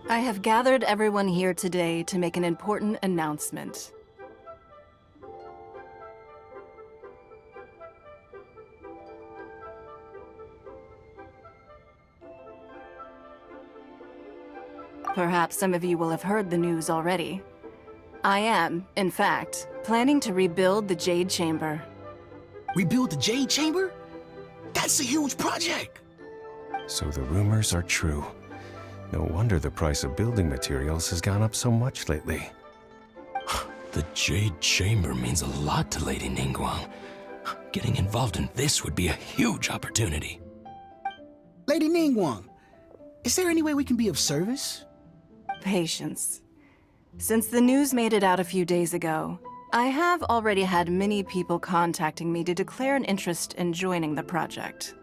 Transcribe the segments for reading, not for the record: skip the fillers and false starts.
I have gathered everyone here today to make an important announcement. Perhaps some of you will have heard the news already. I am, in fact, planning to rebuild the Jade Chamber. Rebuild the Jade Chamber? That's a huge project! So the rumors are true. No wonder the price of building materials has gone up so much lately. The Jade Chamber means a lot to Lady Ningguang. Getting involved in this would be a huge opportunity. Lady Ningguang, is there any way we can be of service? Patience. Since the news made it out a few days ago, I have already had many people contacting me to declare an interest in joining the project.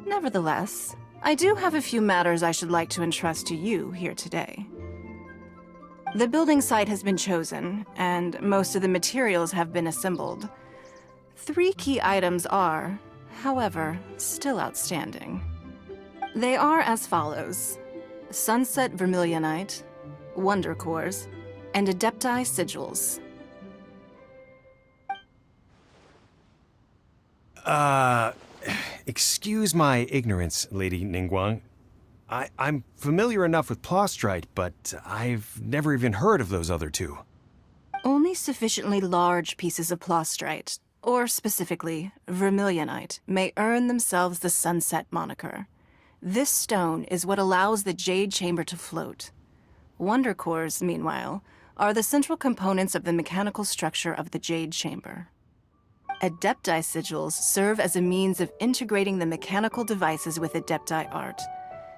Nevertheless, I do have a few matters I should like to entrust to you here today. The building site has been chosen, and most of the materials have been assembled. 3 key items are, however, still outstanding. They are as follows: Sunset Vermilionite, Wonder Cores, and Adepti Sigils. Excuse my ignorance, Lady Ningguang. I'm familiar enough with Plostrite, but I've never even heard of those other 2. Only sufficiently large pieces of Plostrite, or specifically Vermilionite, may earn themselves the Sunset moniker. This stone is what allows the Jade Chamber to float. Wonder Cores, meanwhile, are the central components of the mechanical structure of the Jade Chamber. Adepti Sigils serve as a means of integrating the mechanical devices with Adepti art.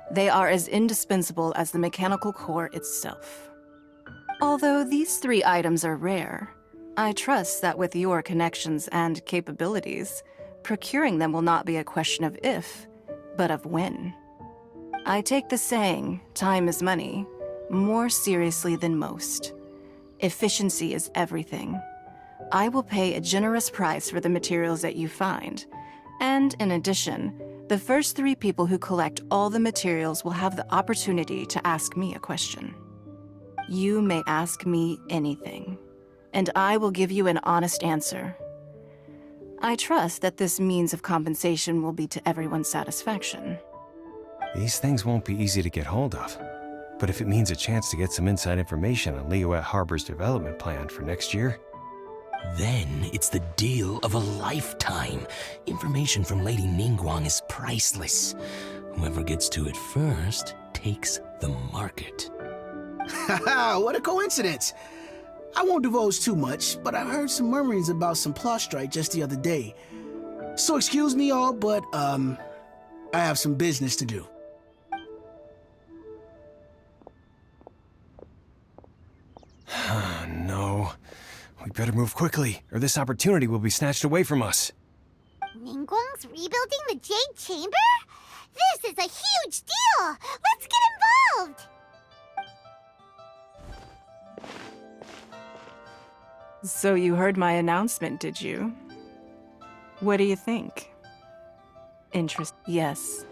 They are as indispensable as the mechanical core itself. Although these 3 items are rare, I trust that with your connections and capabilities, procuring them will not be a question of if, but of when. I take the saying, time is money, more seriously than most. Efficiency is everything. I will pay a generous price for the materials that you find, and in addition, the first 3 people who collect all the materials will have the opportunity to ask me a question. You may ask me anything, and I will give you an honest answer. I trust that this means of compensation will be to everyone's satisfaction. These things won't be easy to get hold of. But if it means a chance to get some inside information on Liyuet Harbor's development plan for next year... Then it's the deal of a lifetime. Information from Lady Ningguang is priceless. Whoever gets to it first takes the market. Haha, what a coincidence! I won't divulge too much, but I've heard some murmurings about some Plostrite just the other day. So excuse me all, but, I have some business to do. No. We better move quickly, or this opportunity will be snatched away from us. Ningguang's rebuilding the Jade Chamber? This is a huge deal! Let's get involved! So you heard my announcement, did you? What do you think? Yes.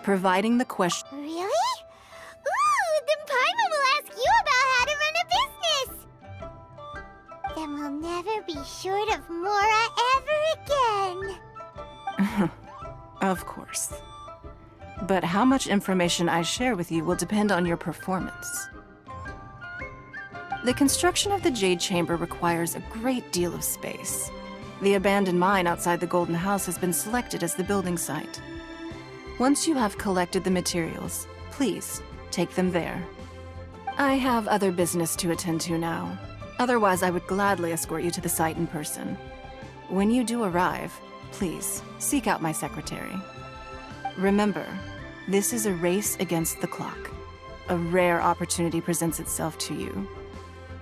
Providing the question... Really? Ooh, then Paimon will ask you about how to run a business! Then we'll never be short of Mora ever again. Of course. But how much information I share with you will depend on your performance. The construction of the Jade Chamber requires a great deal of space. The abandoned mine outside the Golden House has been selected as the building site. Once you have collected the materials, please take them there. I have other business to attend to now. Otherwise, I would gladly escort you to the site in person. When you do arrive, please seek out my secretary. Remember, this is a race against the clock. A rare opportunity presents itself to you.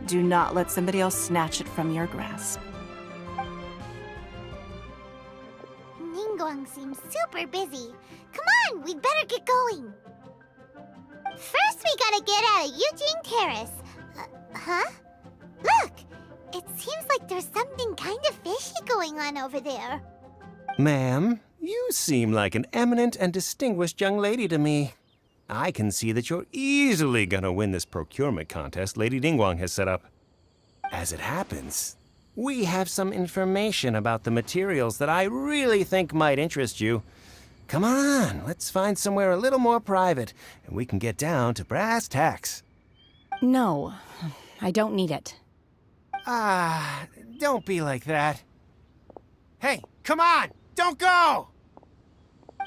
Do not let somebody else snatch it from your grasp. Ningguang seems super busy. Come on, we'd better get going. First, we gotta get out of Eugene Terrace. Huh? Look! It Seems like there's something kind of fishy going on over there. Ma'am, you seem like an eminent and distinguished young lady to me. I can see that you're easily gonna win this procurement contest Lady Ningguang has set up. As it happens, we have some information about the materials that I really think might interest you. Come on, let's find somewhere a little more private, and we can get down to brass tacks. No, I don't need it. Ah, don't be like that. Hey, come on! Don't go!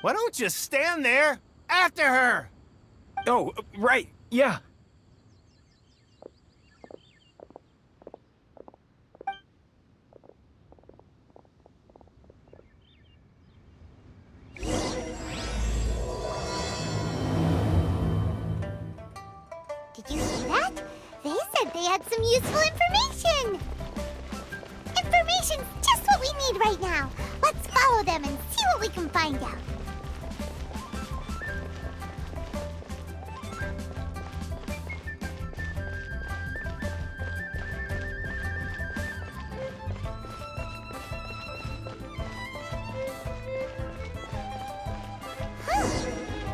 Why don't you stand there after her? Oh, right, yeah. Did you hear that? They said they had some useful information. Information's just what we need right now. Let's follow them and see what we can find out. Huh,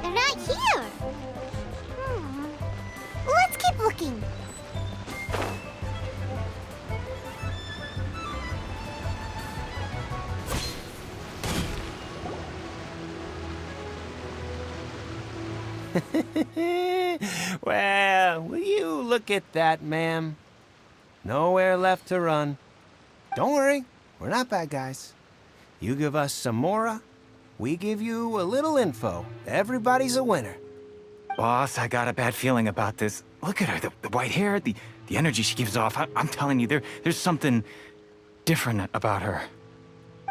they're not here. Let's keep looking. Well, will you look at that, ma'am? Nowhere left to run. Don't worry, we're not bad guys. You give us some mora, we give you a little info. Everybody's a winner. Boss, I got a bad feeling about this. Look at her, the white hair, the energy she gives off. I'm telling you, there's something different about her.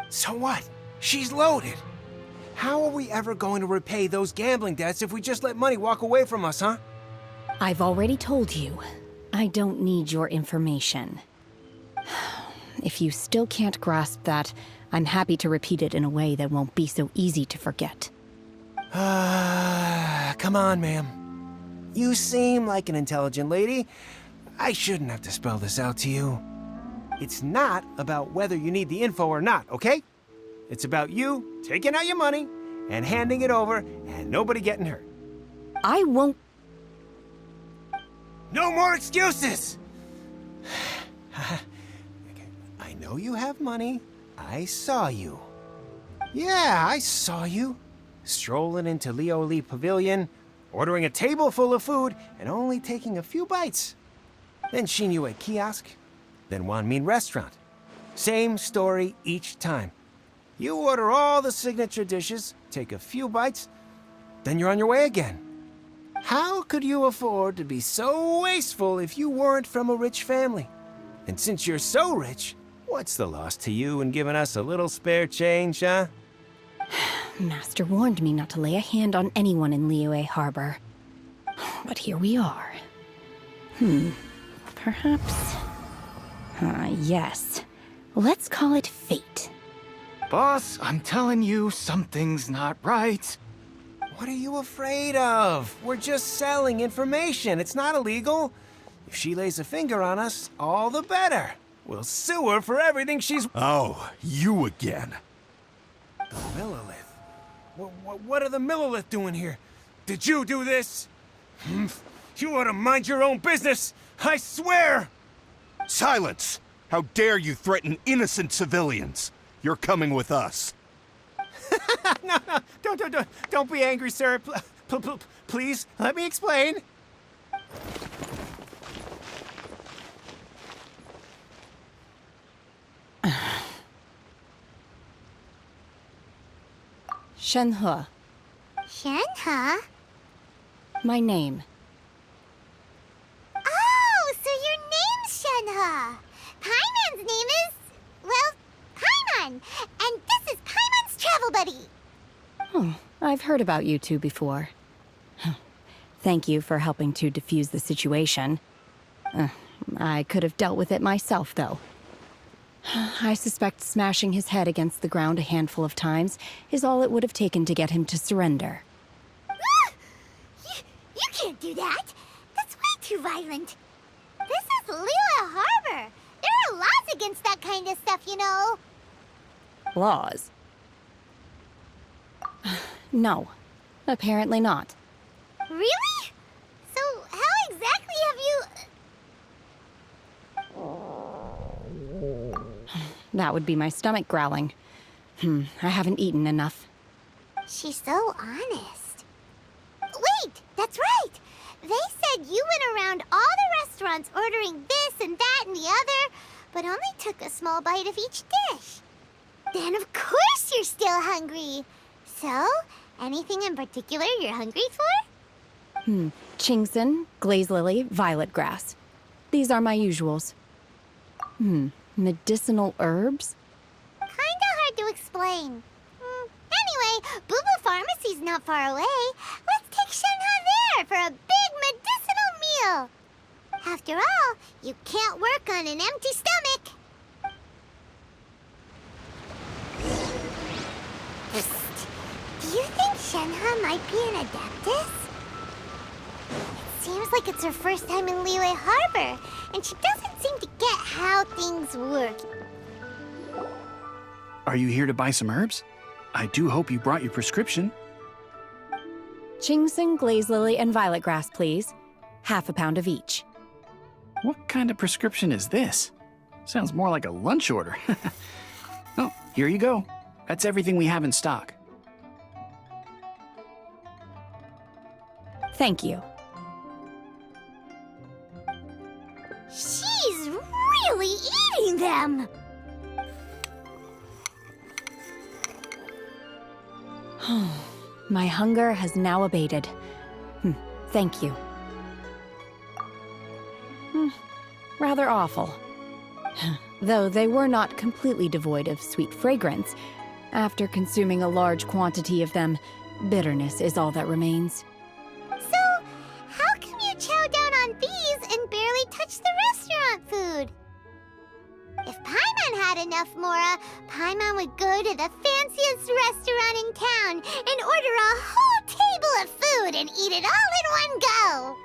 So what? She's loaded. How are we ever going to repay those gambling debts if we just let money walk away from us, huh? I've already told you, I don't need your information. If you still can't grasp that, I'm happy to repeat it in a way that won't be so easy to forget. Come on, ma'am. You seem like an intelligent lady. I shouldn't have to spell this out to you. It's not about whether you need the info or not, okay? It's about you taking out your money and handing it over and nobody getting hurt. I won't. No more excuses! I know you have money. I saw you. Yeah, I saw you. Strolling into Leo Lee Pavilion, ordering a table full of food, and only taking a few bites. Then Shinyue Kiosk, then Wanmin Restaurant. Same story each time. You order all the signature dishes, take a few bites, then you're on your way again. How could you afford to be so wasteful if you weren't from a rich family? And since you're so rich, what's the loss to you in giving us a little spare change, huh? Master warned me not to lay a hand on anyone in Liyue Harbor. But here we are. Perhaps... yes. Let's call it fate. Boss, I'm telling you, something's not right. What are you afraid of? We're just selling information. It's not illegal. If she lays a finger on us, all the better. We'll sue her for everything she's... Oh, you again. The Millilith. What are the Millilith doing here? Did you do this? You ought to mind your own business. I swear! Silence! How dare you threaten innocent civilians? You're coming with us. No, don't be angry, sir. Please, let me explain. Shenhe, Shenhe? my name. Oh, so your name's Shenhe. Paimon's name is... well, Paimon. And this is Paimon's travel buddy. Oh, I've heard about you two before. Thank you for helping to defuse the situation. I could have dealt with it myself, though. I suspect smashing his head against the ground a handful of times is all it would have taken to get him to surrender. You can't do that. That's way too violent. This is Liyue Harbor. There are laws against kind of stuff, you know. Laws? No, apparently not. Really? So how exactly have you... That would be my stomach growling. I haven't eaten enough. She's so honest. Wait, that's right! They said you went around all the restaurants ordering this and that and the other, but only took a small bite of each dish. Then of course you're still hungry. So, anything in particular you're hungry for? Chingson, glaze lily, violet grass. These are my usuals. Medicinal herbs? Kinda hard to explain. Anyway, Boo Boo Pharmacy's not far away. Let's take Shenhe there for a big medicinal meal. After all, you can't work on an empty stomach. Psst. Do you think Shenhe might be an adeptus? It seems like it's her first time in Liyue Harbor, and she doesn't seem to get how things work. Are you here to buy some herbs? I do hope you brought your prescription. Chingson, glaze lily, and violet grass, please. Half a pound of each. What kind of prescription is this? Sounds more like a lunch order. Oh, here you go. That's everything we have in stock. Thank you. She's really eating them! My hunger has now abated. Thank you. Rather awful. Though they were not completely devoid of sweet fragrance, after consuming a large quantity of them, bitterness is all that remains. So, how come you chow down on these and barely touch the restaurant food? If Paimon had enough, Mora, Paimon would go to the fanciest restaurant in town and order a whole table of food and eat it all in one go.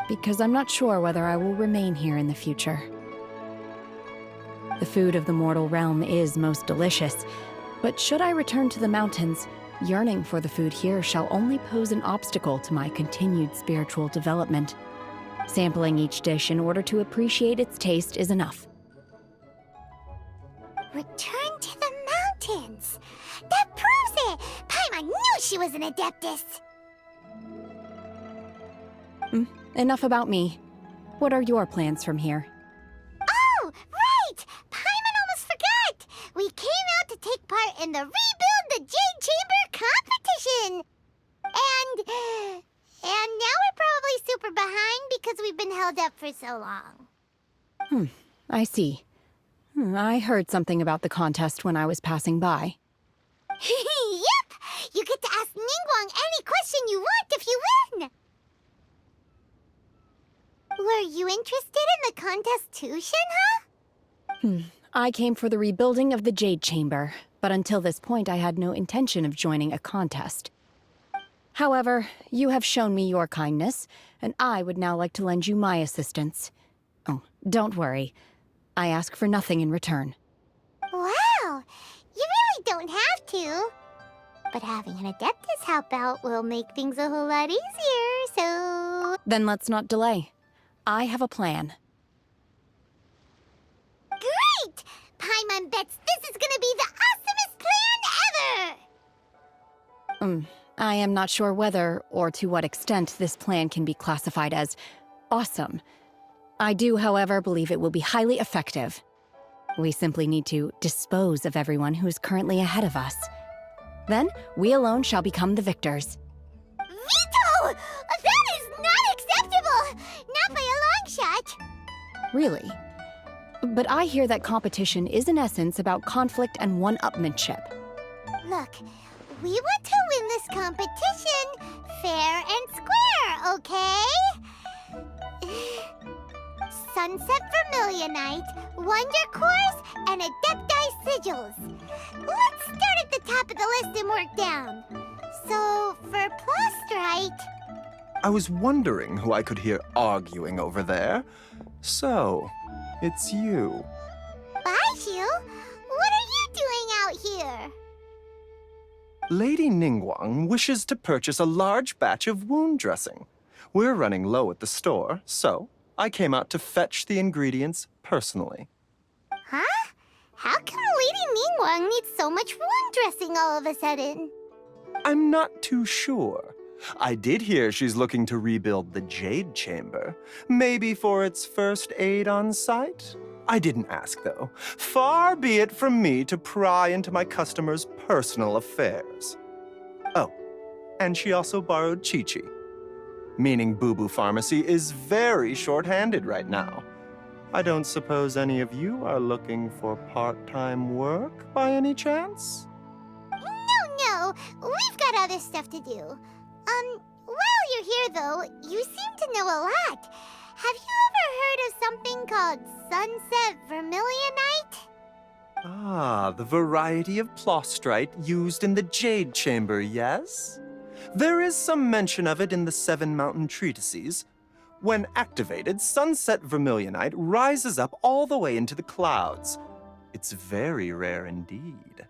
Because I'm not sure whether I will remain here in the future. The food of the mortal realm is most delicious, but should I return to the mountains, yearning for the food here shall only pose an obstacle to my continued spiritual development. Sampling each dish in order to appreciate its taste is enough. Return to the mountains. That proves it. Paimon knew she was an adeptus. Enough about me. What are your plans from here? Oh, right! Paimon almost forgot! We came out to take part in the Rebuild the Jade Chamber competition! And now we're probably super behind because we've been held up for so long. I see. I heard something about the contest when I was passing by. Yep! You get to ask Ningguang any question you want if you win! Were you interested in the contest too, Shenhe? I came for the rebuilding of the Jade Chamber, but until this point I had no intention of joining a contest. However, you have shown me your kindness, and I would now like to lend you my assistance. Oh, don't worry. I ask for nothing in return. Wow! You really don't have to. But having an adeptus help out will make things a whole lot easier, so... Then let's not delay. I have a plan. Great! Paimon bets this is gonna be the awesomest plan ever! I am not sure whether or to what extent this plan can be classified as awesome. I do, however, believe it will be highly effective. We simply need to dispose of everyone who is currently ahead of us. Then, we alone shall become the victors. Veto! That is not acceptable! Not by a long shot! Really? But I hear that competition is in essence about conflict and one-upmanship. Look, we want to win this competition fair and square, okay? Sunset Vermilionite, Wonder Cores, and Adepti Sigils. Let's start at the top of the list and work down. So, for Plustrite... I was wondering who I could hear arguing over there. So, it's you. Bye, you. What are you doing out here? Lady Ningguang wishes to purchase a large batch of wound dressing. We're running low at the store, so I came out to fetch the ingredients personally. Huh? How come Lady Ningguang needs so much wound dressing all of a sudden? I'm not too sure. I did hear she's looking to rebuild the Jade Chamber, maybe for its first aid on site. I didn't ask, though. Far be it from me to pry into my customers' personal affairs. Oh, and she also borrowed Chi-Chi, meaning Boo Boo Pharmacy is very short-handed right now. I don't suppose any of you are looking for part-time work by any chance? No, we've got other stuff to do. While you're here though, you seem to know a lot. Have you ever heard of something called Sunset Vermilionite? Ah, the variety of plostrite used in the Jade Chamber, yes? There is some mention of it in the Seven Mountain Treatises. When activated, Sunset Vermilionite rises up all the way into the clouds. It's very rare indeed.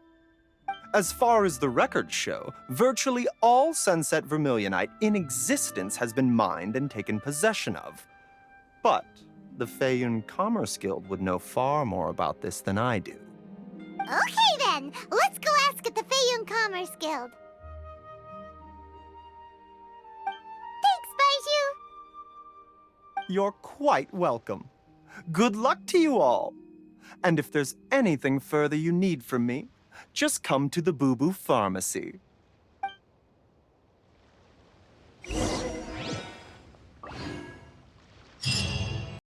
As far as the records show, virtually all Sunset Vermilionite in existence has been mined and taken possession of. But the Feiyun Commerce Guild would know far more about this than I do. Okay then, let's go ask at the Feiyun Commerce Guild. Thanks, Baiju. You're quite welcome. Good luck to you all. And if there's anything further you need from me, just come to the Boo Boo Pharmacy.